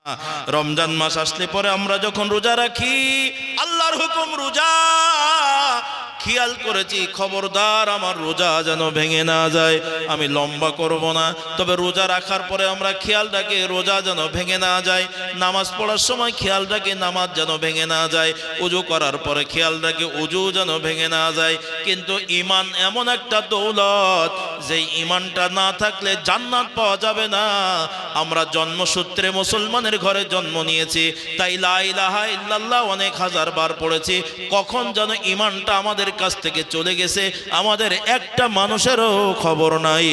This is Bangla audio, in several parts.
রমজান মাস আসলে পরে আমরা যখন রোজা রাখি, আল্লাহর হুকুম রোজা, খেয়াল করেছি খবরদার আমার রোজা যেন ভেঙে না যায়। আমি লম্বা করব না, তবে রোজা রাখার পরে আমরা খেয়াল রাখি রোজা যেন ভেঙে না যায়। নামাজ পড়ার সময় খেয়াল রাখি নামাজ যেন ভেঙে না যায়। ওযু করার পরে খেয়াল রাখি ওযু যেন ভেঙে না যায়। কিন্তু ঈমান এমন একটা দৌলত, যে ঈমানটা না থাকলে জান্নাত পাওয়া যাবে না। আমরা জন্মসূত্রে মুসলমানের ঘরে জন্ম নিয়েছি, তাই লা ইলাহা ইল্লাল্লাহ অনেক হাজার বার পড়েছি। কখন যেন ঈমানটা আমাদের কাছ থেকে চলে গেছে, আমাদের একটা মানুষেরও খবর নাই।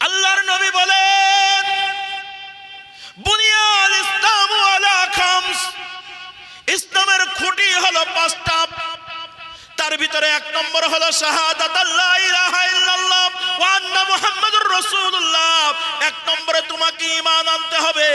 আল্লাহর নবী বলেন, বুনিয়াল ইসলামু আলা খামস, ইসলামের খুঁটি হলো পাঁচটা। তার ভিতরে এক নম্বর হলো শাহাদাত লা ইলাহা ইল্লাল্লাহ ওয়া আন্না মুহাম্মাদুর রাসূলুল্লাহ। এক নম্বরে তোমাকে ঈমান আনতে হবে।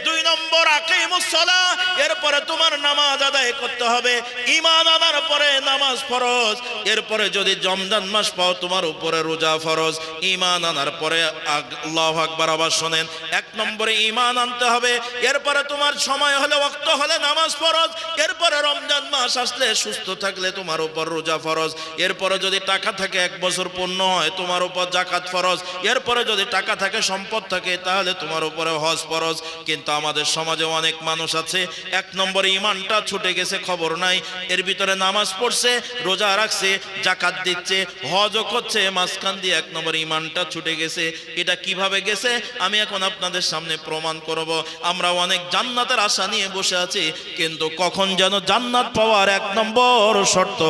দুই নম্বর আকিমুস সালাহ, এরপরে তোমার নামাজ আদায় করতে হবে। ঈমান আনার পরে নামাজ ফরজ, এরপরে যদি রমজান মাস পাও তোমার উপরে রোজা ফরজ। ঈমান আনার পরে আল্লাহু আকবার, আবার শুনেন, এক নম্বরে ঈমান আনতে হবে, এরপরে তোমার সময় হলে ওয়াক্ত হলে নামাজ ফরজ, এরপরে রমজান মাস আসলে সুস্থ থাকলে তোমার উপর রোজা ফরজ, এরপরে যদি টাকা থাকে 1 বছর পূর্ণ হয় তোমার উপর যাকাত ফরজ, এরপরে যদি টাকা থাকে সম্পদ থাকে তাহলে তোমার উপরে হজ ফরজ। কিন্তু আমাদের সমাজে অনেক মানুষ আছে, এক নম্বরে ঈমানটা ছুটে গেছে, খবর নাই। এর ভিতরে নামাজ পড়ছে, রোজা রাখছে, যাকাত দিচ্ছে, হজও করছে, মাঝখান দিয়ে এক নম্বরে ঈমানটা ছুটে গেছে। এটা কিভাবে গেছে আমি এখন আপনাদের সামনে প্রমাণ করব। আমরা অনেক জান্নাতের আশা নিয়ে বসে আছি, কিন্তু কখন যেন জান্নাত পাওয়ার 1 নম্বর শর্ত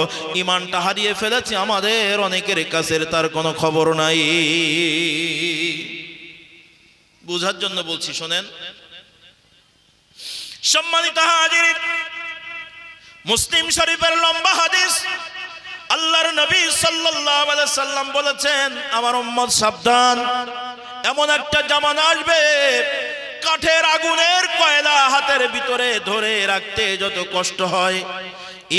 ঈমানটা হারিয়ে ফেলেছি আমাদের অনেকের কাছে, তার কোনো খবর নাই। বুঝার জন্য বলছি, শোনেন সম্মানিত হাজিরিন, মুসলিম শরীফের লম্বা হাদিস, আল্লাহর নবী সাল্লাল্লাহু আলাইহি সাল্লাম বলেছেন, আমার উম্মত সাবধান, এমন একটা জামানা আসবে কাঠের আগুনের কয়লা হাতের ভিতরে ধরে রাখতে যত কষ্ট হয়,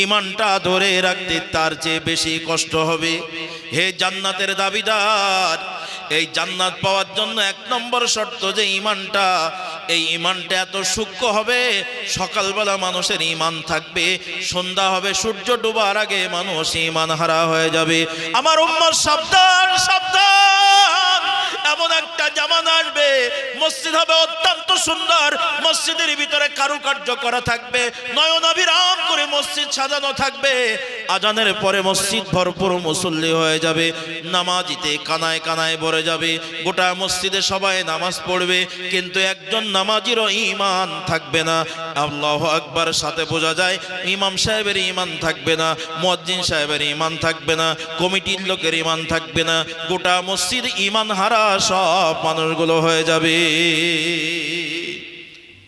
ঈমানটা ধরে রাখতে তার চেয়ে বেশি কষ্ট হবে। হে জান্নাতের দাবিদার, এই জান্নাত পাওয়ার জন্য 1 নম্বর শর্ত যে ঈমানটা, এই ঈমানটা এত সূক্ষ্ম হবে, সকালবেলা মানুষের ঈমান থাকবে, সন্ধ্যা হবে সূর্য ডোবার আগে মানুষ ঈমান হারা হয়ে যাবে। আমার উম্মত সাবধান, সাবধান, এমন একটা জামানা আসবে মসজিদ হবে অত্যন্ত সুন্দর, মসজিদের ভিতরে কারুকার্য করা থাকবে, নয়নাভিরাম করে মসজিদ সাজানো থাকবে, আজানের পরে মসজিদ ভরপুর মুসল্লি হয়ে যাবে, নামাজিতে কানায় কানায় ভরে যাবে, গোটা মসজিদে সবাই নামাজ পড়বে, কিন্তু একজন নামাজিরও ঈমান থাকবে না। আল্লাহু আকবার, সাথে বোঝা যায় ইমাম সাহেবের ঈমান থাকবে না, মুয়াজ্জিন সাহেবের ঈমান থাকবে না, কমিটির লোকের ঈমান থাকবে না, গোটা মসজিদ ঈমান হারা সব মানুষগুলো হয়ে যাবে।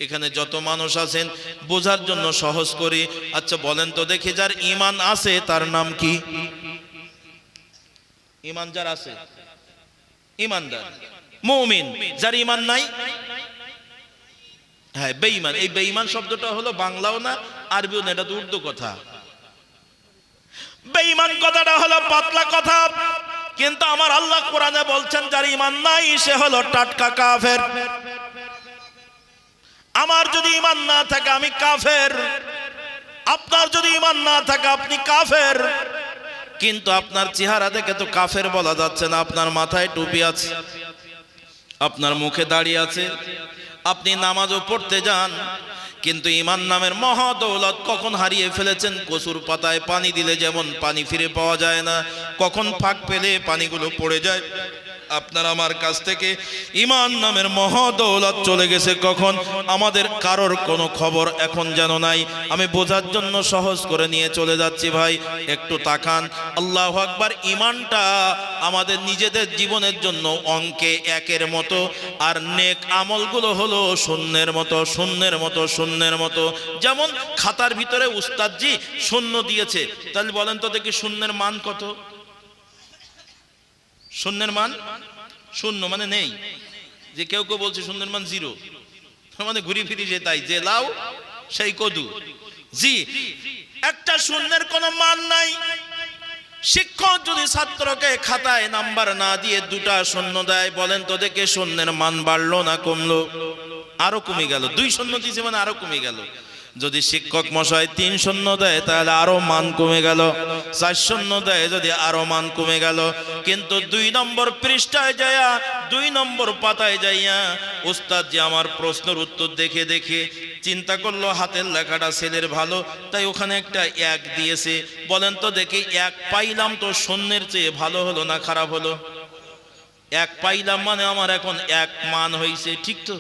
এখানে যত মানুষ আছেন বোঝার জন্য সহজ করি, আচ্ছা বলেন তো দেখি, যার ঈমান আছে তার নাম কি? ঈমান যার আছে ঈমানদার, মুমিন। যার ঈমান নাই, হ্যাঁ বেঈমান। এই বেঈমান শব্দটা হলো বাংলাও না আরবিও না, এটা তো উর্দু কথা। বেঈমান কথাটা হলো পাতলা কথা, কিন্তু আমার আল্লাহ কোরআনে বলছেন যার ঈমান নাই সে হলো টাটকা কাফের। আমার যদি ঈমান না থাকে আমি কাফের, আপনার যদি ঈমান না থাকে আপনি কাফের। কিন্তু আপনার চেহারা দেখে তো কাফের বলা যাচ্ছে না। আপনার মাথায় টুপি আছে, আপনার মুখে দাড়ি আছে, আপনি নামাজও পড়তে যান, কিন্তু ঈমান নামের মহা দৌলত কখন হারিয়ে ফেলেছেন। কচুর পাতায় পানি দিলে যেমন পানি ফিরে পাওয়া যায় না, কখন ফাঁক পেলে পানিগুলো পড়ে যায়, আপনার আমার কাছ থেকে ঈমান নামের মহা দৌলত চলে গেছে কখন, আমাদের কারোর কোনো খবর এখন যেন নাই। আমি বোঝার জন্য সহজ করে নিয়ে চলে যাচ্ছি, ভাই একটু তাকান। আল্লাহু আকবার। ঈমানটা আমাদের নিজেদের জীবনের জন্য অঙ্কে 1-এর মতো, আর নেক আমলগুলো হলো শূন্যের মতো, শূন্যের মতো, শূন্যের মতো। যেমন খাতার ভিতরে উস্তাদজি শূন্য দিয়েছে, তাহলে বলেন তো দেখি শূন্যের মান কত? শূন্যের মান শূন্য মানে নেই। যে কেউ কেউ বলছে শূন্যের মান 0, মানে ঘুরি ফিরি যে তাই, যে লাউ সেই কদু। জি, একটা শূন্যের কোনো মান নাই। শিক্ষক যদি ছাত্রকে খাতায় নাম্বার না দিয়ে 2টা শূন্য দেয়, বলেন তো দেখে শূন্যের মান বাড়লো না কমলো? আরো কমে গেল। 2 শূন্য দিয়েছে মানে আরো কমে গেল। যদি শিক্ষক মশাই 3 শূন্য দেয় তাহলে আরো মান কমে গেল। 4 শূন্য দেয় যদি আরো মান কমে গেল। কিন্তু 2 নম্বর পৃষ্ঠায় যাইয়া, 2 নম্বর পাতায় যাইয়া উস্তাদ যে আমার প্রশ্নের উত্তর দেখে দেখে চিন্তা করলো হাতের লেখাটা ছেলের ভালো, তাই ওখানে একটা 1 দিয়েছে। বলেন তো দেখি 1 পাইলাম তো শূন্যের চেয়ে ভালো হলো না খারাপ হলো? 1 পাইলাম মানে আমার এখন 1 মান হয়েছে, ঠিক তো?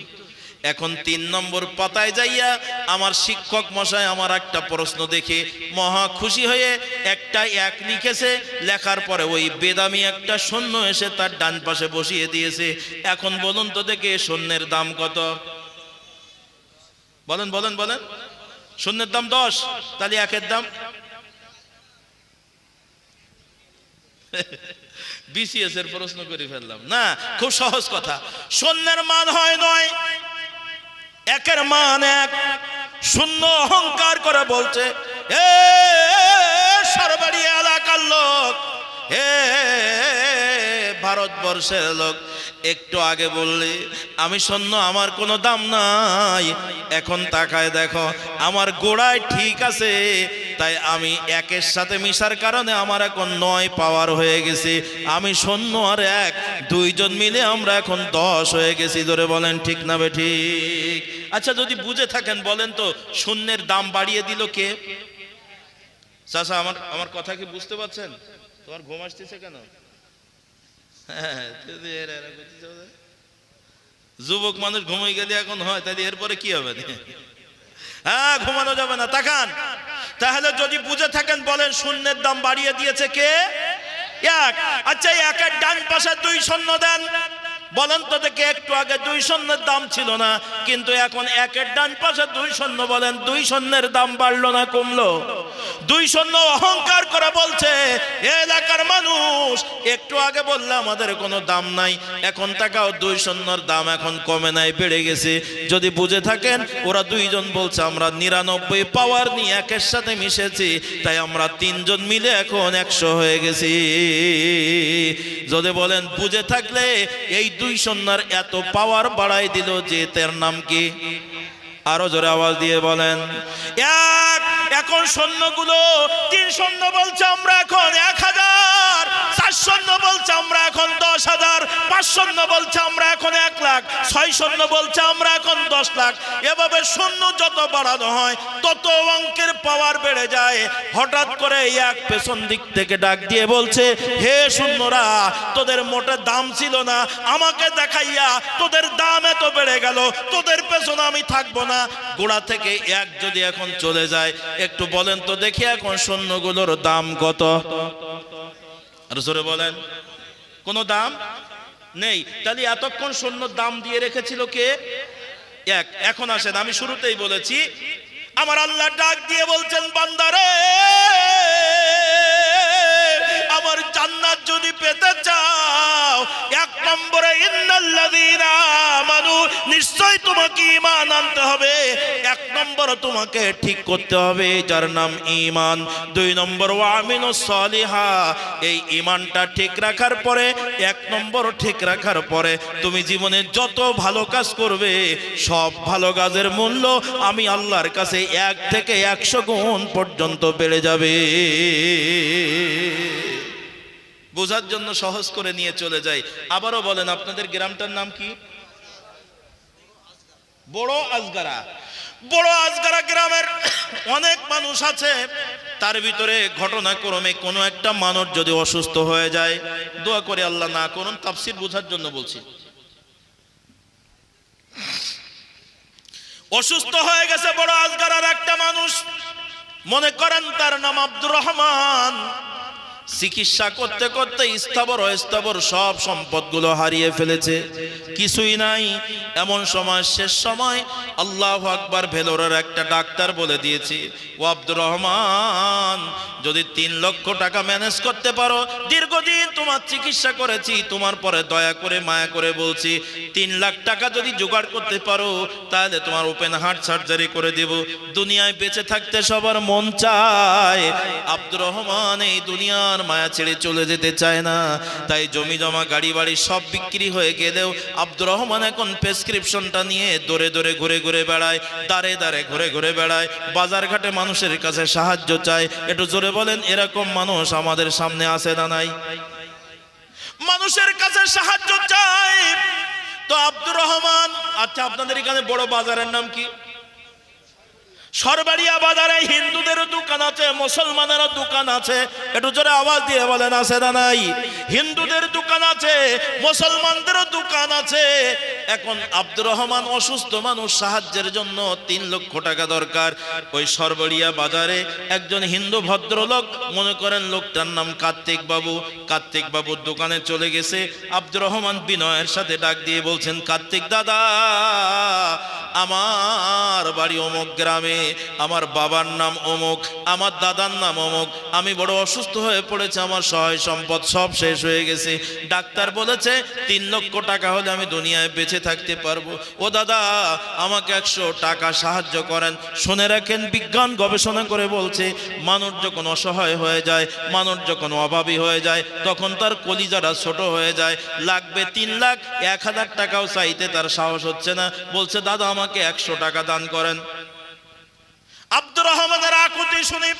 এখন 3 নম্বর পাতায় যাইয়া আমার শিক্ষক মশাই আমার একটা প্রশ্ন দেখে মহা খুশি হয়ে একটা 1 লিখেছে। লেখার পরে ওই বেদামি একটা শূন্য এসে তার ডান পাশে বসিয়ে দিয়েছে। এখন বলুন তো দেখে শূন্যের দাম কত? বলেন বলেন বলেন। শূন্যের দাম 10, তাহলে 1-এর দাম? বিসিএস এর প্রশ্ন করে ফেললাম না, খুব সহজ কথা। শূন্যের মান হয় 9, 1-এর মান 1। শূন্য অহংকার করে বলছে, এ সরবারি এলাকার লোক, হে ভারতবর্ষের লোক, একটু আগে বললে আমি শূন্য, আমার কোনো দাম নাই। এখন তাকায় দেখো আমার গোড়ায় ঠিক আছে, তাই আমি 1-এর সাথে মিশার কারণে আমার এখন 9 পাওয়ার হয়ে গেছে। আমি শূন্য আর 1 দুইজন মিলে আমরা এখন 10 হয়ে গেছি। ধরে বলেন ঠিক না বেঠিক? আচ্ছা যদি বুঝে থাকেন বলেন তো শূন্যের দাম বাড়িয়ে দিল কে? চাচা আমার কথা কি বুঝতে পারছেন? তোমার ঘুম আসতেছে কেন? যুবক মানুষ ঘুমিয়ে গেলে এখন হয়, তাহলে এরপরে কি হবে? হ্যাঁ, ঘুমানো যাবে না। তাকান, তাহলে যদি বুঝে থাকেন বলেন শূন্যের দাম বাড়িয়ে দিয়েছে কে? 1। আচ্ছা 1-এর ডান পাশে 2 শূন্য দেন। বলেন তো দেখে একটু আগে 2 শূন্যের দাম ছিল না, কিন্তু এখন 1-এর ডান পাশে 2 শূন্য। বলেন 2 শূন্যের দাম বাড়লো না কমলো? 2 শূন্য অহংকার করে বলছে এলাকার মানুষ, একটু আগে বললে আমাদের কোনো দাম নাই, এখন তাকাও 2 শূন্যর দাম এখন কমে নাই, বেড়ে গেছে। যদি বুঝে থাকেন ওরা 2 জন বলছে আমরা 99 পাওয়ার নিয়ে 1-এর সাথে মিশেছি, তাই আমরা 3 জন মিলে এখন 100 হয়ে গেছি। যদি বলেন বুঝে থাকলে এই 2 শূন্যর এত পাওয়ার বাড়াই দিল যে তার নাম কি? আরো জোরে আওয়াজ দিয়ে বলেন। 1 এখন শূন্যগুলো 3 শূন্য বলছে আমরা এখন 1000, 4 শূন্য বলছে আমরা এখন 10,000, 5 শূন্য বলছে আমরা এখন 1 লাখ, 6 শূন্য বলছে আমরা এখন 10 লাখ। এভাবে শূন্য যত বাড়ানো হয় তত অঙ্কের পাওয়ার বেড়ে যায়। হঠাৎ করে 1 পেছন দিক থেকে ডাক দিয়ে বলছে, হে শূন্যরা, তোদের মোটে দাম ছিল না, আমাকে দেখাইয়া তোদের দাম এত বেড়ে গেল, তোদের পেছনে আমি থাকবো না। গোড়া থেকে 1 যদি এখন চলে যায়, একটু বলেন তো দেখি এখন শূন্যগুলোর দাম কত? আর জোরে বলেন। কোনো দাম নেই। তাহলে এতক্ষণ শূন্য দাম দিয়ে রেখেছিল কে? 1। এখন আসেন, আমি শুরুতেই বলেছি আমার আল্লাহ ডাক দিয়ে বলছেন, বান্দারে আমার জান্নাত যদি পেতে চাও, 1 নম্বরে ইন্নাল্লাযীনা আমানু, নিশ্চয় তোমাকে ঈমান আনতে হবে। 1 নম্বর তোমাকে ঠিক করতে হবে যার নাম ঈমান। 2 নম্বর ওয়া আমিনুস সালিহা, এই ঈমানটা ঠিক রাখার পরে, 1 নম্বর ঠিক রাখার পরে তুমি জীবনে যত ভালো কাজ করবে সব ভালো কাজের মূল্য আমি আল্লাহর কাছে 1 থেকে 100 গুণ পর্যন্ত বেড়ে যাবে। বোঝার জন্য সহজ করে নিয়ে চলে যাই। আবারও বলেন আপনাদের গ্রামটার নাম কি? বড় আজগারা। বড় আজগারা গ্রামের অনেক মানুষ আছে, তার ভিতরে ঘটনাক্রমে কোনো একটা মানুষ যদি অসুস্থ হয়ে যায়, দোয়া করে আল্লাহ না করুন, তাফসীর বোঝার জন্য বলছি, অসুস্থ হয়ে গেছে বড় আজগারার একটা মানুষ, মনে করেন তার নাম আব্দুর রহমান। চিকিৎসা করতে করতে স্থাবর সব সম্পদগুলো হারিয়ে ফেলেছে, কিছুই নাই। এমন সময়, শেষ সময় আল্লাহু আকবার, ভেলোরের একটা ডাক্তার বলে দিয়েছে, ও আব্দুর রহমান, যদি 3 লক্ষ টাকা ম্যানেজ করতে পারো, দীর্ঘদিন তোমার চিকিৎসা করেছি, তোমার পরে দয়া করে মায়া করে বলছি 3 লাখ টাকা যদি জোগাড় করতে পারো তাহলে তোমার ওপেন হার্ট সার্জারি করে দেব। দুনিয়ায় বেঁচে থাকতে সবার মন চায়, আব্দুর রহমান এই দুনিয়ার আর মায়া ছেড়ে চলে যেতে চায় না। তাই জমি জমা গাড়ি বাড়ি সব বিক্রি হয়ে গেলেও আব্দুর রহমান এখন প্রেসক্রিপশনটা নিয়ে দৌড়ে দৌড়ে ঘুরে ঘুরে বেড়ায়, দাঁড়ে দাঁড়ে ঘুরে ঘুরে বেড়ায়, বাজার ঘাটে মানুষের কাছে সাহায্য চায়। একটু জোরে বলেন, এরকম মানুষ আমাদের সামনে আছে না নাই? মানুষের কাছে সাহায্য চায়। তো আব্দুর রহমান, আচ্ছা আপনাদের এখানে বড় বাজারের নাম কি? সরবাড়িয়া বাজারে হিন্দুদেরও দোকান আছে, মুসলমানেরও দোকান আছে। একটু জোরে আওয়াজ দিয়ে বলেন, আছে না নাই? হিন্দুদের দোকান আছে, মুসলমানদেরও দোকান আছে। এখন আব্দুর রহমান অসুস্থ মানুষ, সাহায্যের জন্য 3 লক্ষ টাকা দরকার। ওই সরবাড়িয়া বাজারে একজন হিন্দু ভদ্রলোক, মনে করেন লোকটার নাম কার্তিক বাবু, কার্তিক বাবুর দোকানে চলে গেছে। আব্দুর রহমান বিনয়ের সাথে ডাক দিয়ে বলছেন, কার্তিক দাদা, আমার বাড়ি অমুক গ্রামে, আমার বাবার নাম অমুক, আমার দাদার নাম অমুক, আমি বড় অসুস্থ হয়ে পড়েছি, আমার সহায় সম্পদ সব শেষ হয়ে গেছে। ডাক্তার বলেছে 3 লক্ষ টাকা হলে আমি দুনিয়ায় বেঁচে থাকতে পারবো। ও দাদা, আমাকে 100 টাকা সাহায্য করেন। শুনে রাখেন, বিজ্ঞান গবেষণা করে বলছে, মানুষ যখন অসহায় হয়ে যায়, মানুষ যখন অভাবী হয়ে যায়, তখন তার কলিজাটা ছোট হয়ে যায়। লাগবে 3 লাখ, 1000 টাকাও চাইতে তার সাহস হচ্ছে না। বলছে, দাদা আমাকে 100 টাকা দান করেন। আব্দুর রহমানের আকুতি শুনে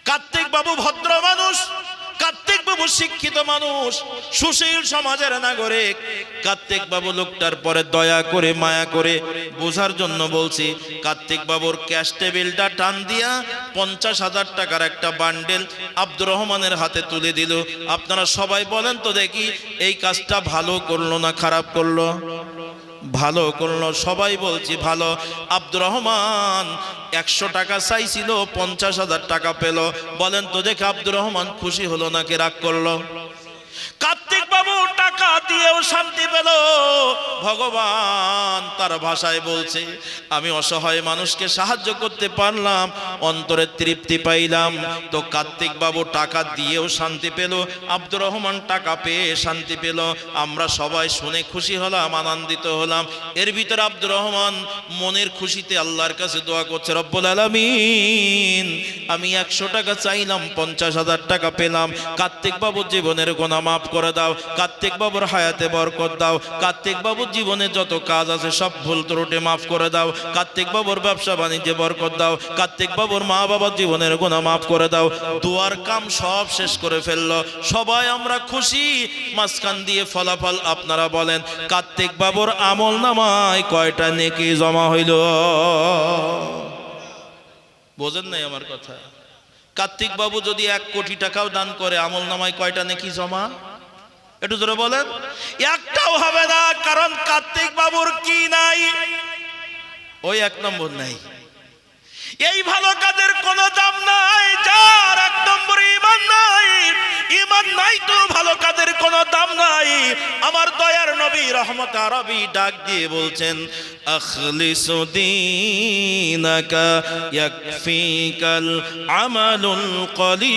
কার্তিক বাবু ভদ্র মানুষ, কার্তিক বাবু শিক্ষিত মানুষ, সুশীল সমাজের নাগরিক। কার্তিক বাবু লোকটার পরে দয়া করে মায়া করে বোঝার জন্য বলছি, কার্তিক বাবুর ক্যাশ টেবিলটা টান দিয়া 50,000 টাকার একটা বান্ডেল আব্দুর রহমানের হাতে তুলে দিল। আপনারা সবাই বলেন তো দেখি, এই কাজটা ভালো করলো না খারাপ করলো? ভালো করলো। সবাই বলছি ভালো। আব্দুর রহমান 100 টাকা চাইছিল, 50,000 টাকা পেল। বলেন তো দেখে, আব্দুর রহমান খুশি হলো নাকি রাগ করলো? কার্তিক বাবু টাকা দিয়েও শান্তি পেল। ভগবান তার ভাষায় বলছে, আমি অসহায় মানুষকে সাহায্য করতে পারলাম, অন্তরে তৃপ্তি পাইলাম। তো কার্তিক বাবু টাকা দিয়েও শান্তি পেল, আব্দুর রহমান টাকা পেয়ে শান্তি পেল। আমরা সবাই শুনে খুশি হলাম, আনন্দিত হলাম। এর ভিতরে আব্দুর রহমান মনের খুশিতে আল্লাহর কাছে দোয়া করছে, রব্বুল আলামিন, আমি 100 টাকা চাইলাম, 50,000 টাকা পেলাম। কার্তিক বাবুর জীবনের গুনাহ মাফ করে দাও, কার্তিক বাবুর হায়াতে বরকত দাও, কার্তিক বাবুর জীবনে যত কাজ আছে সব ভুল ত্রুটি মাফ করে দাও, কার্তিক বাবুর ব্যবসা বাণিজ্যে বরকত দাও, কার্তিক বাবুর মা বাবার জীবনের গুনাহ মাফ করে দাও। দুয়ার কাম সব শেষ করে ফেললো। সবাই আমরা খুশি। মাঝখান দিয়ে ফলাফল আপনারা বলেন, কার্তিক বাবুর আমল নামায় কয়টা নেকি জমা হইল? বোঝেন নাই আমার কথা? কার্তিক বাবু যদি 1 কোটি টাকাও দান করে, আমল নামায় কয়টা নেকি জমা? একটু জোরে বলেন। একটাও হবে না। কারণ কার্তিক বাবুর কি নাই? ওই 1 নম্বর নাই। এই ভালো কাজের কোনো দাম নাই যার 1 নম্বর ঈমান নাই। ঈমান নাই তো ভালো কাজের কোনো দাম নাই। আমার দয়ার নবী রহমত আরবি ডাক দিয়ে বলছেন, আখলিসু দীনাকা ইয়াকফিকাল আমালুল কলিল।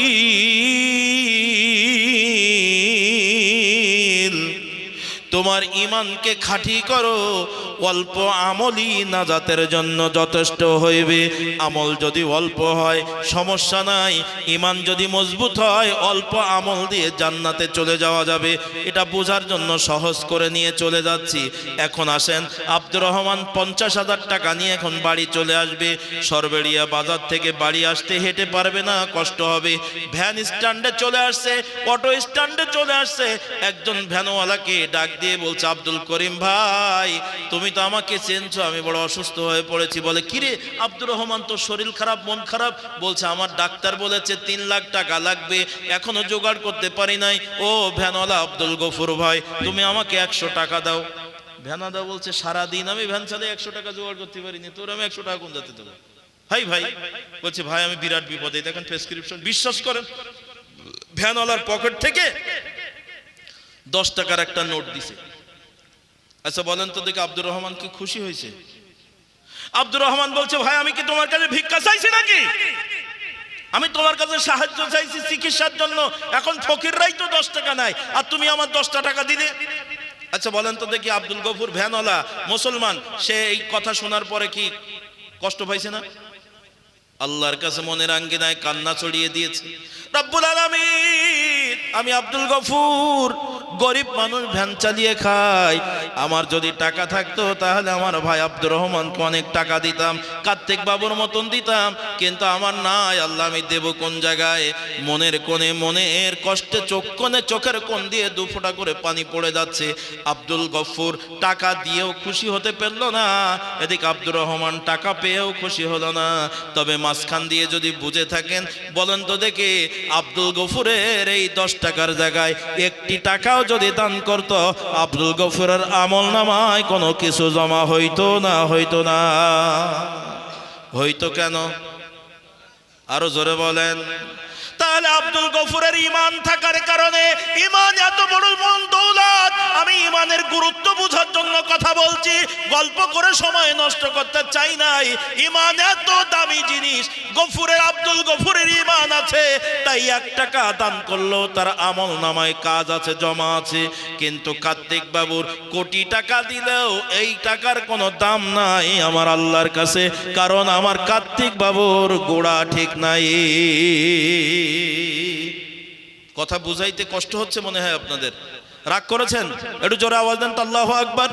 তোমার ঈমানকে খাঁটি করো, অল্প আমলই নাজাতের জন্য যথেষ্ট হইবে। আমল যদি অল্প হয় সমস্যা নাই, ঈমান যদি মজবুত হয় অল্প আমল দিয়ে জান্নাতে চলে যাওয়া যাবে। এটা বোঝার জন্য সহজ করে নিয়ে চলে যাচ্ছি। এখন আসেন, আব্দুর রহমান 50,000 টাকা নিয়ে এখন বাড়ি চলে আসবে। সরবেড়িয়া বাজার থেকে বাড়ি আসতে হেঁটে পারবে না, কষ্ট হবে। ভ্যান স্ট্যান্ডে চলে আসছে, অটো স্ট্যান্ডে চলে আসছে। একজন ভ্যানওয়ালাকে ডাক দিয়ে বলছে, আব্দুল করিম ভাই, তুমি তো আমাকে চেনছো, আমি বড় অসুস্থ হয়ে পড়েছি। বলে, কিরে আব্দুর রহমান, তো শরীর খারাপ, মন খারাপ? বলছে, আমার ডাক্তার বলেছে 3 লাখ টাকা লাগবে, এখনো জোগাড় করতে পারি নাই। ও ভ্যানওয়ালা আব্দুল গফুর ভাই, তুমি আমাকে 100 টাকা দাও। ভ্যানওয়ালা বলছে, সারাদিন আমি ভ্যান চালিয়ে 100 টাকা জোগাড় করতে পারিনি, তোর আমি 100 টাকা কোন যাতে দেবো? ভাই ভাই বলছে, ভাই আমি বিরাট বিপদে, দেখেন প্রেসক্রিপশন। বিশ্বাস করেন, ভ্যানওয়ালার পকেট থেকে 10 টাকার একটা নোট দিছে। আচ্ছা বলেন তো দেখি, আব্দুর রহমান কি খুশি হয়েছে? আব্দুর রহমান বলছে, ভাই আমি কি তোমার কাছে ভিক্ষা চাইছি নাকি? আমি তোমার কাছে সাহায্য চাইছি চিকিৎসার জন্য। এখন ফকিররাই তো 10 টাকা নাই, আর তুমি আমার 10টা টাকা দিলে। আচ্ছা বলেন তো দেখি, আব্দুল গফুর ভ্যানওয়ালা মুসলমান, সে এই কথা শোনার পরে কি কষ্ট পাইছে না? আল্লাহর কাছে মনের আঙ্গিনায় কান্না ছড়িয়ে দিয়েছে, রব্বুল আলামিন, আমি আব্দুল গফুর গরিব মানুষ, ভ্যান চালিয়ে খাই। আমার যদি টাকা থাকতো তাহলে আমার ভাই আব্দুর রহমানকে অনেক টাকা দিতাম, কার্তিক বাবুর মতন দিতাম, কিন্তু আমার নাই। আল্লাহ, আমি দেব কোন জায়গায়? মনের কোণে, মনের কষ্টে চোখের কোণ দিয়ে দু ফোঁটা করে পানি পড়ে যাচ্ছে। আব্দুল গফুর টাকা দিয়েও খুশি হতে পারল না, এদিকে আব্দুর রহমান টাকা পেয়েও খুশি হলো না। তবে মাঝখান দিয়ে যদি বুঝে থাকেন, বলেন তো দেখি, আব্দুল গফুরের এই 10 টাকার জায়গায় 1টি টাকাও যদি দান করত, আব্দুল গফুরের আমল নামায় কোনো কিছু জমা হইতো না? হইতো না? হইতো কেন? আরো জোরে বলেন। তাহলে আব্দুল গফুরের ঈমান থাকার কারণে, ঈমান এত বড় মন দৌলত। আমি ঈমানের গুরুত্ব বোঝার জন্য কথা বলছি, গল্প করে সময় নষ্ট করতে চাই নাই। ঈমান এত দামি জিনিস, গফুরের, আব্দুল গফুরের ঈমান আছে, তাই 1 টাকা দান করলো তার আমল নামায় কাজ আছে, জমা আছে। কিন্তু কার্তিক বাবুর কোটি টাকা দিলেও এই টাকার কোনো দাম নাই আমার আল্লাহর কাছে, কারণ আমার কার্তিক বাবুর গোড়া ঠিক নাই। কথা বুঝাইতে কষ্ট হচ্ছে মনে হয় আপনাদের, রাগ করেছেন? একটু জোরে আওয়াজ দেন তো আল্লাহু আকবার,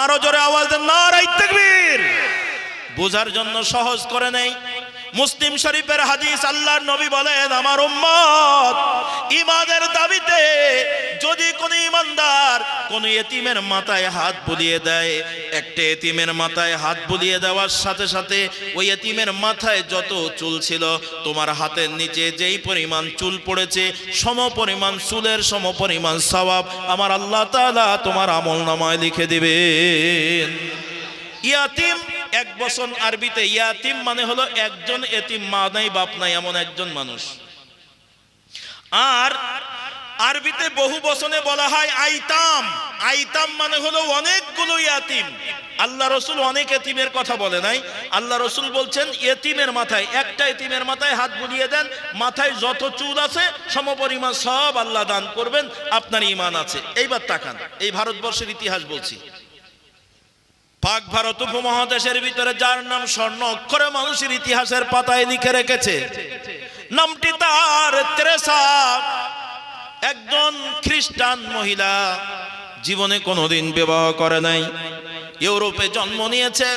আরো জোরে আওয়াজ দেন নারায়ে তাকবীর। বোঝার জন্য সহজ করে নেই। মুসলিম শরীফের হাদিস, আল্লাহর নবী বলেন, আমার উম্মত ঈমানের দাবিতে যদি কোন ঈমানদার কোন ইতিমের মাথায় হাত বুলিয়ে দেয়, একটা ইতিমের মাথায় হাত বুলিয়ে দেওয়ার সাথে সাথে ওই ইতিমের মাথায় যত চুল ছিল, তোমার হাতের নিচে যেই পরিমাণ চুল পড়েছে, সমপরিমাণ চুলের সমপরিমাণ সওয়াব আমার আল্লাহ তাআলা তোমার আমলনামায় লিখে দিবেন। ইয়াতিম 1 বছর, আরবিতে ইয়াতিম মানে হলো একজন এতিম, মা নাই বাপ নাই এমন একজন মানুষ। আর আরবিতে বহু বচনে বলা হয় আইতাম। আইতাম মানে হলো অনেকগুলো ইয়াতিম। আল্লাহ রসুল অনেক এতিমের কথা বলে নাই, আল্লাহ রসুল বলছেন এতিমের মাথায়, একটা এতিমের মাথায় হাত বুলিয়ে দেন, মাথায় যত চুল আছে সমপরিমাণ সব আল্লাহ দান করবেন, আপনার ঈমান আছে। এইবার তাকান, এই ভারতবর্ষের ইতিহাস বলছি, পাক ভারত উপমহাদেশের ভিতরে যার নাম স্বর্ণ অক্ষরে মানুষের ইতিহাসের পাতায় লিখে রেখেছে, নামটি তার তেরেসা। একজন খ্রিস্টান মহিলা, জীবনে কোনোদিন বিবাহ করে নাই, ইউরোপে জন্ম নিয়েছে।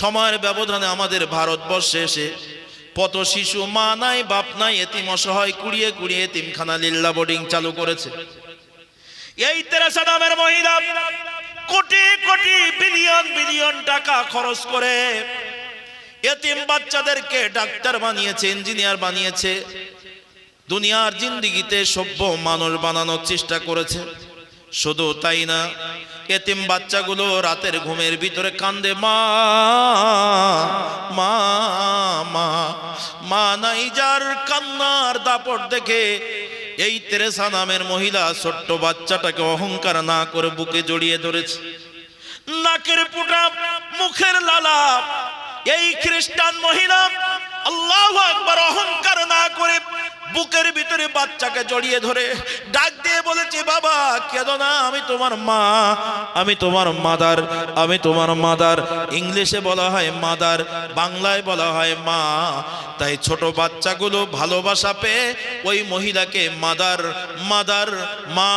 সময়ের ব্যবধানে আমাদের ভারতবর্ষে এসে পত শিশু, মা নাই বাপ নাই, এতিম অসহায় কুড়িয়ে কুড়িয়ে এতিমখানা লিল্লা বোর্ডিং চালু করেছে। এই তেরেসা নামের মহিলা কোটি কোটি বিলিয়ন বিলিয়ন টাকা খরচ করে এতিম বাচ্চাদেরকে ডাক্তার বানিয়েছে, ইঞ্জিনিয়ার বানিয়েছে, দুনিয়ার জিন্দেগিতে সভ্য মানুষ বানানোর চেষ্টা করেছে। শুধু তাই না, এতিম বাচ্চাগুলো রাতের ঘুমের ভিতরে কান্দে, মা মা মা মা নাই। যার কান্নার দাপট দেখে এই তেরেসা নামের মহিলা ছোট্ট বাচ্চাটাকে অহংকার না করে বুকে জড়িয়ে ধরেছে। নাকের পুটা, মুখের লালা, এই খ্রিস্টান মহিলা আল্লাহু আকবার অহংকার না করে বুকের ভিতরে বাচ্চাকে জড়িয়ে ধরে ডাক দিয়ে বলেছে, বাবা কেঁদো না, আমি তোমার মা, আমি তোমার মাদার, আমি তোমার মাদার। ইংলিশে বলা হয় মাদার, বাংলায় বলা হয় মা। তাই ছোট বাচ্চাগুলো ভালোবাসা পেয়ে ওই মহিলাকে মাদার মাদার মা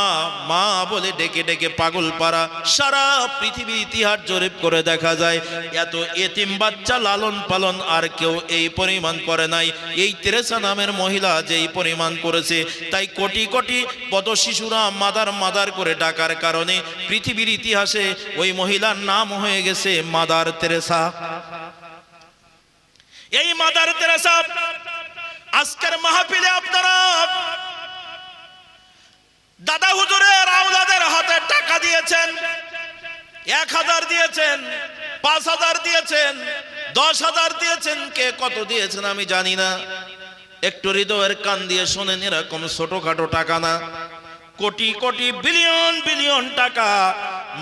মা বলে ডেকে ডেকে পাগল পাড়া। সারা পৃথিবীর ইতিহাস জরিপ করে দেখা যায় এত এতিম বাচ্চা লালন পালন আর কেউ এই পরিমাণ করে নাই, এই তেরেসা নামের মহিলা যেই পরিমাণ করেছে। তাই কোটি কোটি পদ শিশুরা মাদার মাদার করে ডাকার কারণে পৃথিবীর ইতিহাসে ওই মহিলার নাম হয়ে গেছে মাদার তেরেসা। এই মাদার তেরেসা আজকের মাহফিলে আপনারা দাদা হুজুরের আওলাদের হাতে টাকা দিয়েছেন, 1000 দিয়েছেন, 5000 দিয়েছেন, 10,000 দিয়েছেন, কে কত দিয়েছেন আমি জানি না। একটু হৃদয়ের কান দিয়ে শোনেন, এরকম ছোটখাটো টাকা না, কোটি কোটি বিলিয়ন বিলিয়ন টাকা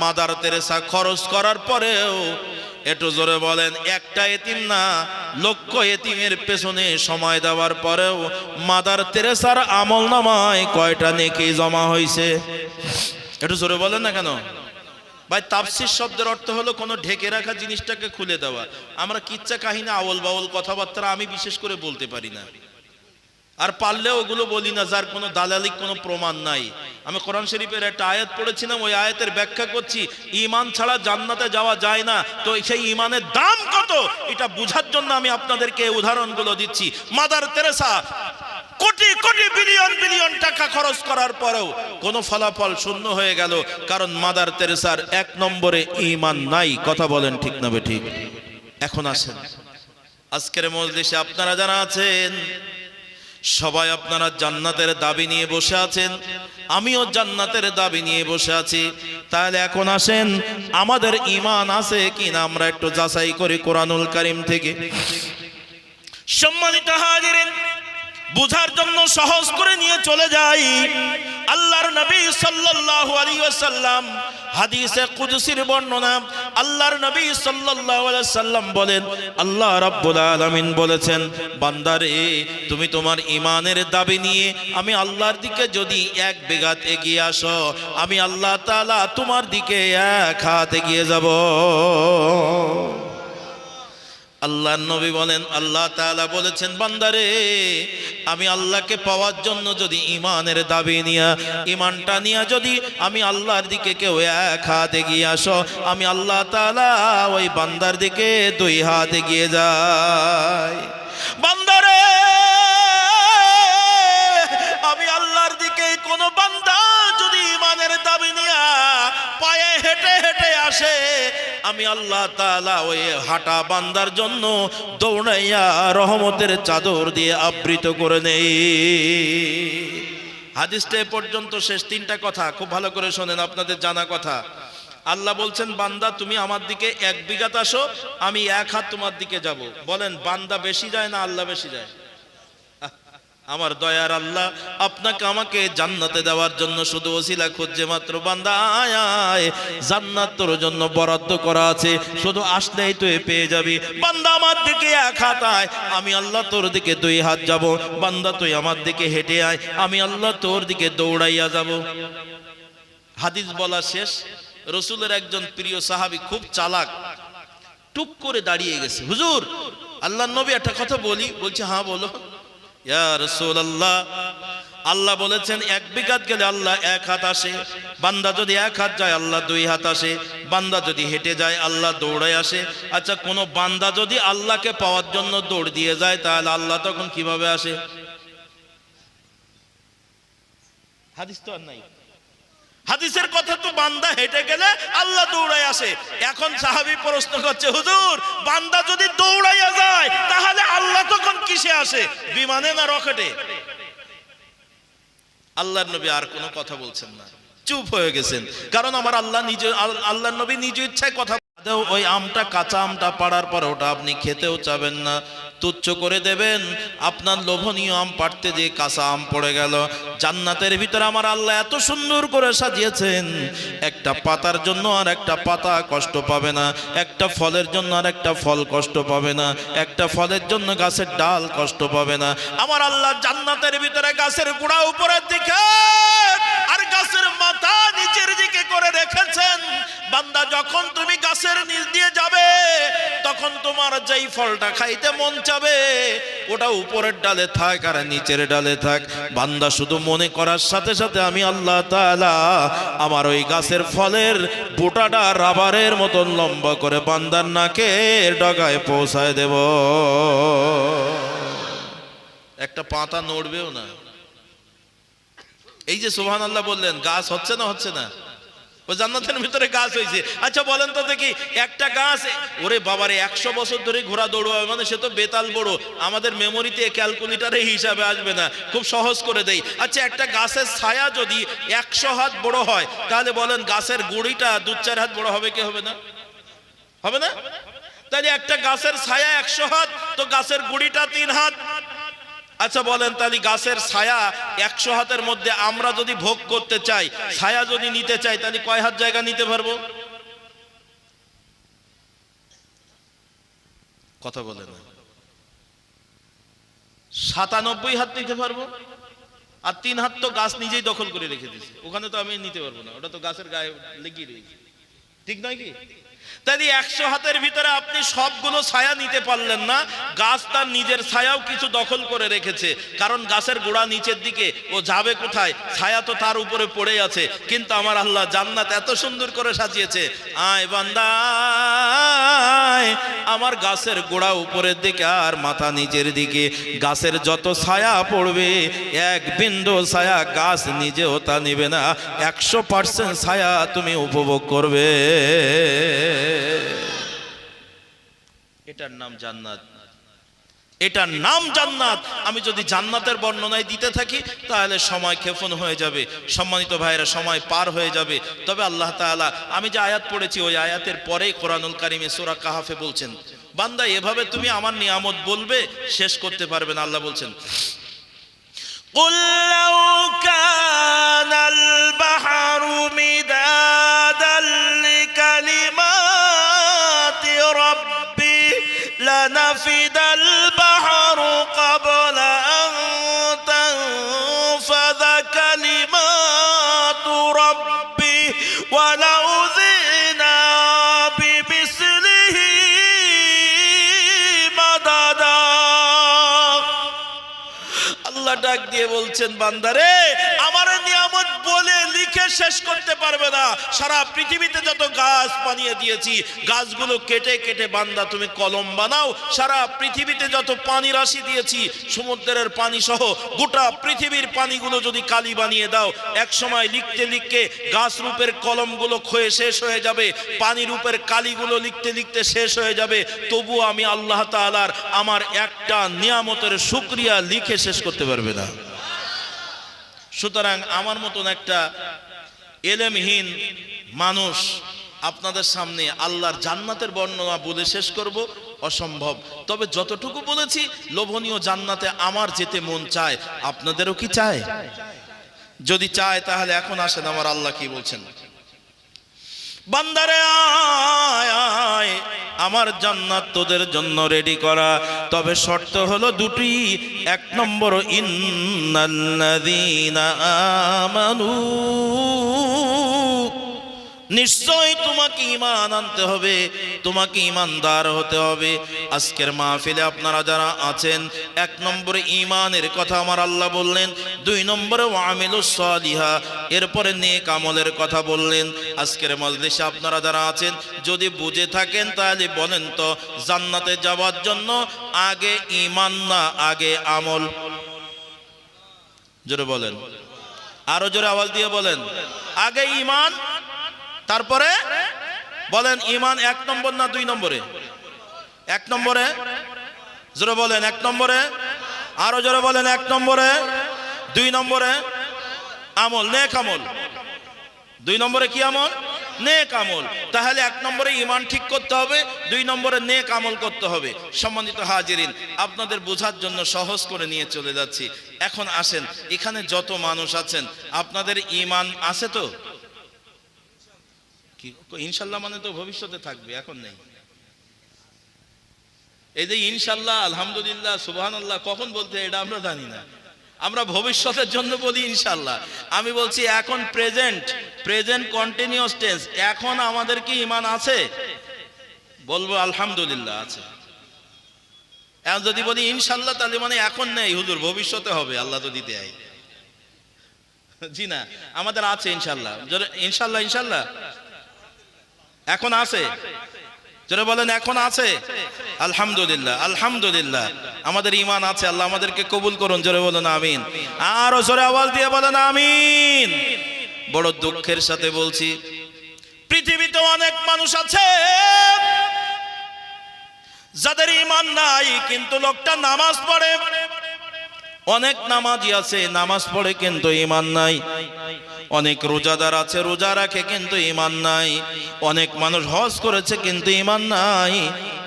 মাদার তেরেসা খরচ করার পরেও, একটু জোরে বলেন, একটা এতিম না, লক্ষ এতিমের পেছনে সময় দেওয়ার পরেও মাদার তেরেসার আমলনামায় কয়টা নেকি জমা হয়েছে? একটু জোরে বলেন না কেন? ভাই তাফসীর শব্দের অর্থ হলো কোনো ঢেকে রাখা জিনিসটাকে খুলে দেওয়া। আমরা কিচ্ছা কাহিনী আওল বাওল কথাবার্তা আমি বিশেষ করে বলতে পারি না, আর পারলেও ওগুলো বলি না যার কোনো দালালিক কোনো প্রমাণ নাই। আমি কোরআন শরীফের একটা আয়াত পড়েছিলাম, ওই আয়াতের ব্যাখ্যা করছি, ঈমান ছাড়া জান্নাতে যাওয়া যায় না। তো সেই ঈমানের দাম কত এটা বোঝার জন্য আমি আপনাদেরকে উদাহরণগুলো দিচ্ছি। Mother Teresa crore crore billion billion টাকা খরচ করার পরেও কোনো ফলাফল শূন্য হয়ে গেল, কারণ মাদার তেরেসার 1 নম্বরে ঈমান নাই। কথা বলেন ঠিক না বেঠিক? এখন আসেন আজকের মজলিসে আপনারা যারা আছেন সবাই আপনারা জান্নাতের দাবি নিয়ে বসে আছেন, আমিও জান্নাতের দাবি নিয়ে বসে আছি। তাহলে এখন আসেন আমাদের ঈমান আছে কিনা আমরা একটু যাচাই করি কোরআনুল কারীম থেকে। সম্মানিত হাজিরিন, বুঝার জন্য সহজ করে নিয়ে চলে যাই। আল্লাহর নবী সাল্লাল্লাহু আলাইহি ওয়াসাল্লাম হাদিসে কুদসির বর্ণনা, আল্লাহর নবী সাল্লাল্লাহু আলাইহি ওয়াসাল্লাম বলেন, আল্লাহ রাব্বুল আলামিন বলেছেন, বান্দারে তুমি তোমার ঈমানের দাবি নিয়ে আমি আল্লাহর দিকে যদি 1 বিঘাত এগিয়ে আসো, আমি আল্লাহ তাআলা তোমার দিকে 1 হাত এগিয়ে যাব। আল্লাহর নবী বলেন, আল্লাহ তাআলা বলেছেন, বান্দারে আমি আল্লাহকে পাওয়ার জন্য যদি ঈমানের দাবি নিয়ে ঈমানটা নিয়ে যদি আমি আল্লাহর দিকে কেউ 1 হাত এগিয়ে আসো, আমি আল্লাহ তাআলা ওই বান্দার দিকে 2 হাত এগিয়ে যাই। বান্দারে আমি আল্লাহর দিকে কোনো বান্দা যদি ঈমানের দাবি নিয়ে পায়ে হেঁটে হেঁটে আসে, আমি আল্লাহ তাআলা ওই হাঁটা বান্দার জন্য দৌড়াইয়া রহমতের চাদর দিয়ে আবৃত করে নেই। হাদিসটা এ পর্যন্ত শেষ। 3টা কথা খুব ভালো করে শোনেন, আপনাদের জানা কথা। আল্লাহ বলছেন, বান্দা তুমি আমার দিকে 1 বিঘাত আসো, আমি 1 হাত তোমার দিকে যাব। বলেন বান্দা বেশি যায় না আল্লাহ বেশি যায়? আমার দয়ার আল্লাহ আপনাকে আমাকে জান্নাতে দেওয়ার জন্য শুধু ওসিলা খুঁজছে মাত্র। বান্দা আয় আয়, জান্নাত তোর জন্য বরাদ্দ করা আছে, শুধু আসলেই তুই পেয়ে যাবি। বান্দা আমার দিকে 1 হাত আয়, আমি আল্লাহ তোর দিকে 2 হাত যাব। বান্দা তুই আমার দিকে হেঁটে আয়, আমি আল্লাহ তোর দিকে দৌড়াইয়া যাব। হাদিস বলা শেষ। রাসূলের একজন প্রিয় সাহাবী খুব চালাক, টুক করে দাঁড়িয়ে গেছে। হুজুর আল্লাহর নবী একটা কথা বলি। বলছে হ্যাঁ বলো। ইয়া রাসূলুল্লাহ, আল্লাহ বলেছেন 1 বিঘাত গেলে আল্লাহ 1 হাত আসে, বান্দা যদি 1 হাত যায় আল্লাহ 2 হাত আসে, বান্দা যদি হেঁটে যায় আল্লাহ দৌড়ায় আসে। আচ্ছা কোন বান্দা যদি আল্লাহকে পাওয়ার জন্য দৌড় দিয়ে যায় তাহলে আল্লাহ তখন কিভাবে আসে? হাদিস তো আর নাই। হাদিসের কথা তো বান্দা হেঁটে গেলে আল্লাহ দৌড়ায় আসে। এখন সাহাবী প্রশ্ন করছে, হুজুর বান্দা যদি দৌড়াইয়া যায় তাহলে আল্লাহ তখন কিসে আসে, বিমানে না রকেটে? আল্লাহর নবী আর কোনো কথা বলছেন না, চুপ হয়ে গেছেন। কারণ আমার আল্লাহ নিজে, আল্লাহর নবী নিজ ইচ্ছায় কথা। ওই আমটা কাঁচা আমটা পাড়ার পরে ওটা আপনি খেতেও চাবেন না, তুচ্ছ করে দেবেন। আপনার লোভনীয় আম পাড়তে যে কাঁচা আম পড়ে গেল। জান্নাতের ভিতরে আমার আল্লাহ এত সুন্দর করে সাজিয়েছেন, একটা পাতার জন্য আর একটা পাতা কষ্ট পাবে না, একটা ফলের জন্য আর একটা ফল কষ্ট পাবে না, একটা ফলের জন্য গাছের ডাল কষ্ট পাবে না। আমার আল্লাহ জান্নাতের ভিতরে গাছের গোড়া উপরের দিকে আর গাছের মাথা নিচের দিকে করে রেখেছেন। বান্দা যখন তুমি গাছের নিচ দিয়ে যাবে তখন তোমার যেই ফলটা খাইতে মন চাবে ওটা উপরের ডালে থাক আর নিচের ডালে থাক। বান্দা শুধু মনে করার সাথে সাথে আমি আল্লাহ তাআলা আমার ওই গাছের ফলের বোটাটা রাবারের মতন লম্বা করে বান্দার নাকের ডগায় পৌঁছায় দেব। একটা পাতা নড়বেও না। এই যে সুবহানাল্লাহ বললেন, গাছ হচ্ছে না হচ্ছে না? ও জান্নাতের ভিতরে গাছ হয়েছে। আচ্ছা বলেন তো দেখি, একটা গাছ, ওরে বাবারে 100 বছর ধরে ঘোড়া দৌড়াবে মানে সে তো বেতাল বড়। আমাদের মেমোরিতে ক্যালকুলেটারে হিসাবে আসবে না, খুব সহজ করে দেই। আচ্ছা একটা গাছের ছায়া যদি 100 হাত বড় হয় তাহলে বলেন গাছের গুড়িটা 2-4 হাত বড় হবে কি হবে না? হবে না? তাহলে একটা গাছের ছায়া 100 হাত, তো গাছের গুড়িটা 3 হাত। আচ্ছা বলেন তাহলে গাছের ছায়া 100 হাতের মধ্যে আমরা যদি ভোগ করতে চাই, ছায়া যদি নিতে চাই, তাহলে কয় হাত জায়গা নিতে পারবো? কথা বলে না। 97 হাত নিতে পারবো। আর 3 হাত তো গাছ নিজেই দখল করে রেখে দিয়েছে, ওখানে তো আমি নিতে পারবো না, ওটা তো গাছের গায়ে লেগে রয়েছে। ঠিক নয় কি? তাই 100 হাতের ভিতরে আপনি সবগুলো ছায়া নিতে পারলেন না। গাছ তার নিজের ছায়াও কিছু দখল করে রেখেছে, কারণ গাছের গোড়া নিচের দিকে, ও যাবে কোথায়? ছায়া তো তার উপরে পড়ে আছে। কিন্তু আমার আল্লাহ জান্নাত এত সুন্দর করে সাজিয়েছে, আয় বান্দা আমার গাছের গোড়া উপরের দিকে আর মাথা নিচের দিকে, গাছের যত ছায়া পড়বে এক বিন্দু ছায়া গাছ নিজেও তা নেবে না, 100% ছায়া তুমি উপভোগ করবে। এটার নাম জান্নাত, এটার নাম জান্নাত। আমি যদি জান্নাতের বর্ণনায় দিতে থাকি তাহলে সময় ক্ষেপণ হয়ে যাবে, সম্মানিত ভাইরা, সময় পার হয়ে যাবে। তবে আল্লাহ তাআলা, আমি যে আয়াত পড়েছি ওই আয়াতের পরেই কোরআনুল কারীমে সূরা কাহফে বলছেন, বান্দা এভাবে তুমি আমার নিয়ামত বলবে, শেষ করতে পারবে না। আল্লাহ বলছেন, কুল লাউ কানাল বাহরু মিদাদাল লিকালিমাতি রাব্বি লানাফিদাল বাহরু ক্বাবলা আন তানফাযা কালিমাতু রাব্বি ওয়ালাউ যিনা বিমিসলিহি মাদাদা। আল্লাহ ডাক দিয়ে বলছেন, বান্দারে আমার নিয়ামত বলে লিখে শেষ করতে পারবে না। সারা পৃথিবীতে যত গাছ বানিয়ে দিয়েছি, গাছগুলো কেটে কেটে বান্দা তুমি কলম বানাও। সারা পৃথিবীতে যত পানি রাশি দিয়েছি, সমুদ্রের পানি সহ গোটা পৃথিবীর পানিগুলো যদি কালি বানিয়ে দাও, এক সময় লিখতে লিখতে গাছ রূপের কলমগুলো ক্ষয়ে শেষ হয়ে যাবে, পানি রূপের কালিগুলো লিখতে লিখতে শেষ হয়ে যাবে। তবু আমি আল্লাহ তাআলার আমার একটা নিয়ামতের শুকরিয়া লিখে শেষ করতে পারবে না। সুতরাং আমার মতন একটা এলেমহীন মানুষ আপনাদের সামনে আল্লাহর জান্নাতের বর্ণনা বলে শেষ করব অসম্ভব। তবে যতটুকু বলেছি, লোভনীয় জান্নাতে আমার যেতে মন চায়, আপনাদেরও কি চায়? যদি চায় তাহলে এখন আসেন, আমার আল্লাহ কি বলছেন, বান্দারে আয় আয় আমার জান্নাত তোদের জন্য রেডি করা। তবে শর্ত হলো দুটি। এক নম্বর, ইন্নাল্লাযীনা আমানু, নিশ্চয় তোমাকে ঈমান আনতে হবে, তোমাকে ঈমানদার হতে হবে। আজকের মাহফিলে আপনারা যারা আছেন, এক নম্বরে ঈমানের কথা আমার আল্লাহ বললেন, দুই নম্বরে ওয়ামিলুস সালিহা, এরপরে নেক আমলের কথা বললেন। আজকের মজলিসে আপনারা যারা আছেন, যদি বুঝে থাকেন তাহলে বলেন তো, জান্নাতে যাওয়ার জন্য আগে ঈমান না আগে আমল? জোরে বলেন, আরো জোরে আওয়াজ দিয়ে বলেন। আগে ঈমান, তারপরে বলেন ঈমান 1 নম্বর না 2 নম্বরে? 1 নম্বরে। জোরে বলেন 1 নম্বরে। আরো জোরে বলেন 1 নম্বরে। 2 নম্বরে আমল, নেক আমল। 2 নম্বরে কি আমল? নেক আমল। তাহলে 1 নম্বরে ঈমান ঠিক করতে হবে, 2 নম্বরে নেক আমল করতে হবে। সম্মানিত হাজিরিন, আপনাদের বোঝার জন্য সহজ করে নিয়ে চলে যাচ্ছি। এখন আসেন, এখানে যত মানুষ আছেন আপনাদের ঈমান আছে তো? ইনশাল্লাহ মানে তো ভবিষ্যতে থাকবে, এখন নেই। এই যে ইনশাল্লাহ, আলহামদুলিল্লাহ, সুবহানাল্লাহ কখন বলতে এটা আমরা জানি না, আমরা ভবিষ্যতের জন্য বলি ইনশাল্লাহ। আমি বলছি এখন প্রেজেন্ট কন্টিনিউয়াস টেন্স, এখন আমাদের কি ঈমান আছে? বলবো আলহামদুলিল্লাহ আছে। এখন যদি বলি ইনশাল্লাহ তাহলে মানে এখন নেই হুজুর, ভবিষ্যতে হবে, আল্লাহ তো দিতে আই। জি না, আমাদের আছে ইনশাল্লাহ। ইনশাল্লাহ ইনশাল্লাহ এখন আছে। যারা বলেন এখন আছে, আলহামদুলিল্লাহ আলহামদুলিল্লাহ আমাদের ঈমান আছে। আল্লাহ আমাদেরকে কবুল করুন। জোরে বলেন আমিন। আরো জোরে আওয়াজ দিয়ে বলেন আমিন। বড় দুঃখের সাথে বলছি, পৃথিবীতে অনেক মানুষ আছে যাদের ঈমান নাই, কিন্তু লোকটা নামাজ পড়ে। অনেক নামাজি আছে, নামাজ পড়ে কিন্তু ঈমান নাই। অনেক রোজাদার আছে, রোজা রাখে কিন্তু ঈমান নাই। অনেক মানুষ হজ করেছে কিন্তু ঈমান নাই,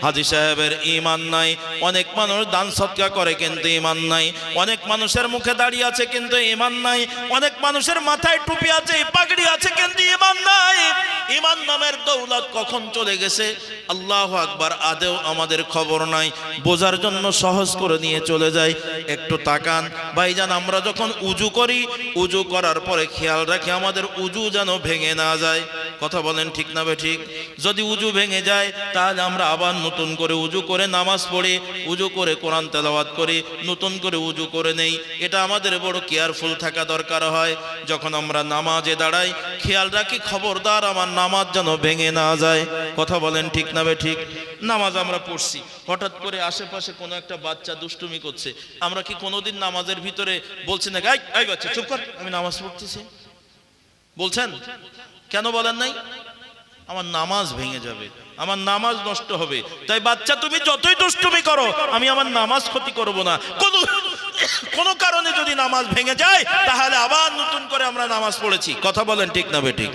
হাজী সাহেবের ঈমান নাই। অনেক মানুষ দান সদকা করে কিন্তু ঈমান নাই। অনেক মানুষের মুখে দাড়ি আছে কিন্তু ঈমান নাই। অনেক মানুষের মাথায় টুপি আছে, পাগড়ি আছে কিন্তু ঈমান নাই। ঈমান নামের দৌলত কখন চলে গেছে আল্লাহু আকবার, আদেও আমাদের খবর নাই। বোঝার জন্য সহজ করে নিয়ে চলে যায়। একটু তাকান ভাইজান, আমরা যখন উজু করি, উজু করার পরে খেয়াল রাখি আমাদের উজু যেন ভেঙে না যায়। কথা বলেন ঠিক না ঠিক? যদি উজু ভেঙে যায় তাহলে আমরা আবার নতুন করে উজু করে নামাজ পড়ি, উজু করে কোরআন তেলাওয়াত করি, নতুন করে উজু করে নেই। এটা আমাদের বড় কেয়ারফুল থাকা দরকার হয়। যখন আমরা নামাজে দাঁড়াই খেয়াল রাখি খবরদার আমার নামাজ যেন ভেঙে না যায়। কথা বলেন ঠিক না ঠিক? নামাজ আমরা পড়ছি, হঠাৎ করে আশেপাশে কোনো একটা বাচ্চা দুষ্টুমি করছে, আমরা কি কোনোদিন নামাজের ভিতরে বলছি না এই বাচ্চা চুপ কর, আমি নামাজ পড়তেছি? বলছেন? কেন বলেন নাই? আমার নামাজ ভেঙে যাবে, আমার নামাজ নষ্ট হবে। তাই বাচ্চা তুমি যতই দুষ্টুমি করো, আমি আমার নামাজ ক্ষতি করব না। কোনো কারণে যদি নামাজ ভেঙে যায় তাহলে আবার নতুন করে আমরা নামাজ পড়েছি। কথা বলেন ঠিক না ঠিক?